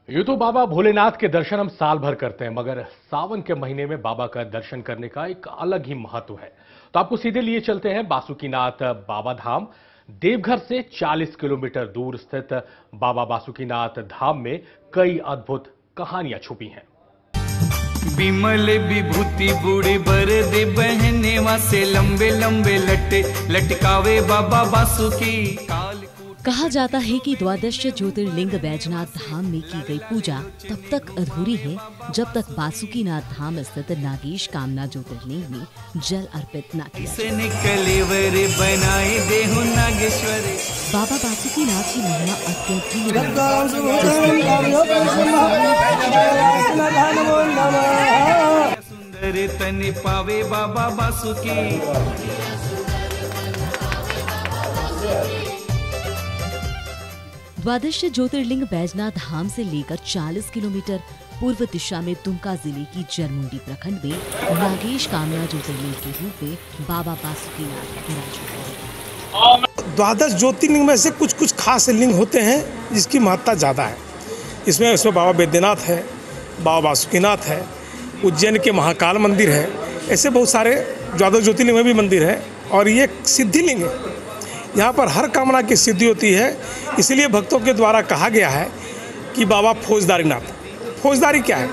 ये तो बाबा भोलेनाथ के दर्शन हम साल भर करते हैं, मगर सावन के महीने में बाबा का दर्शन करने का एक अलग ही महत्व है। तो आपको सीधे लिए चलते हैं बासुकीनाथ बाबा धाम। देवघर से 40 किलोमीटर दूर स्थित बाबा बासुकीनाथ धाम में कई अद्भुत कहानियां छुपी हैं। विमल विभूति बूढ़े बरदे बहने वासे लंबे लंबे लट्टे लटकावे बाबा बासुकी काल। कहा जाता है कि द्वादश ज्योतिर्लिंग बैजनाथ धाम में की गई पूजा तब तक अधूरी है जब तक बासुकीनाथ धाम स्थित नागेश कामना ज्योतिर्लिंग में जल अर्पित न किया। बनाए देहु नागेश्वरी। बाबा बासुकीनाथ की महिमा अत्यंत सुंदर तन पावे बाबा बासुकी। द्वादश ज्योतिर्लिंग बैजनाथ धाम से लेकर 40 किलोमीटर पूर्व दिशा में दुमका जिले की जरमुंडी प्रखंड में नागेश कामना ज्योतिर्लिंग के रूप में बाबा बासुकीनाथ विराजमान है। द्वादश ज्योतिर्लिंग में से कुछ खास लिंग होते हैं जिसकी महत्ता ज़्यादा है। इसमें बाबा बैद्यनाथ है, बाबा बासुकीनाथ है, उज्जैन के महाकाल मंदिर है। ऐसे बहुत सारे द्वादश ज्योतिर्लिंग में भी मंदिर है और ये सिद्धिलिंग है। यहाँ पर हर कामना की सिद्धि होती है। इसलिए भक्तों के द्वारा कहा गया है कि बाबा फौजदारी नाथ। फौजदारी क्या है?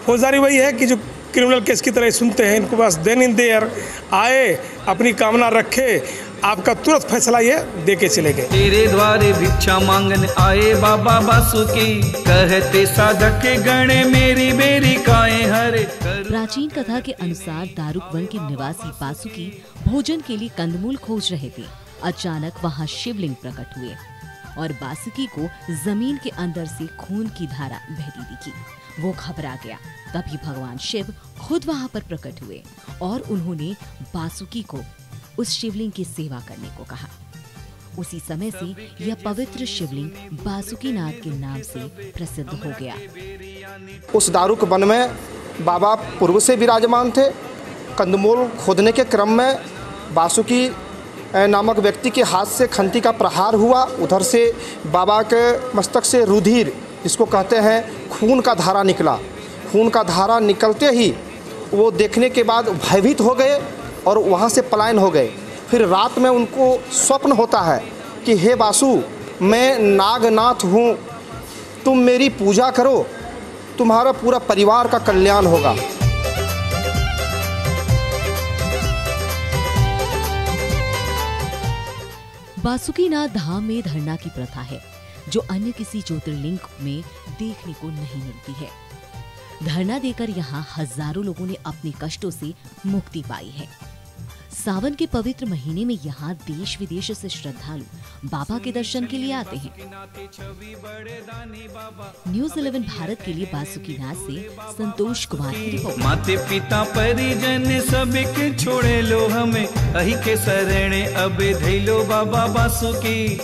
फौजदारी वही है कि जो क्रिमिनल केस की तरह सुनते हैं, इनको बस देन इन देयर आए, अपनी कामना रखे, आपका तुरंत फैसला ये दे के चले गए। तेरे द्वारे भिक्षा मांगन आए बाबा बासुकी, कहते साधक गणे मेरी मेरी काए हरे। प्राचीन कथा के अनुसार दारुक वन के निवासी बासुकी भोजन के लिए कंदमूल खोज रहे थे। अचानक वहां शिवलिंग प्रकट हुए और बासुकी को जमीन के अंदर से खून की धारा बहती दिखी। वो घबरा गया। तभी भगवान शिव खुद वहां पर प्रकट हुए और उन्होंने बासुकी को उस शिवलिंग की सेवा करने को कहा। उसी समय से यह पवित्र शिवलिंग बासुकीनाथ के नाम से प्रसिद्ध हो गया। उस दारुक वन में बाबा पूर्व से विराजमान थे। कंदमूल खोदने के क्रम में बासुकी नामक व्यक्ति के हाथ से खंती का प्रहार हुआ। उधर से बाबा के मस्तक से रुधिर, जिसको कहते हैं खून का धारा निकला। खून का धारा निकलते ही वो देखने के बाद भयभीत हो गए और वहाँ से पलायन हो गए। फिर रात में उनको स्वप्न होता है कि हे बासु, मैं नागनाथ हूँ, तुम मेरी पूजा करो, तुम्हारा पूरा परिवार का कल्याण होगा। बासुकीनाथ धाम में धरना की प्रथा है जो अन्य किसी ज्योतिर्लिंग में देखने को नहीं मिलती है। धरना देकर यहाँ हजारों लोगों ने अपने कष्टों से मुक्ति पाई है। सावन के पवित्र महीने में यहाँ देश विदेश से श्रद्धालु बाबा के दर्शन के लिए आते हैं। न्यूज़ 11 भारत के लिए बासुकीनाथ से संतोष कुमार की रिपोर्ट। माते पिता परिजन सबके छोड़े लो हमें, अहि के शरणे अब धैलो बाबा बासुकी।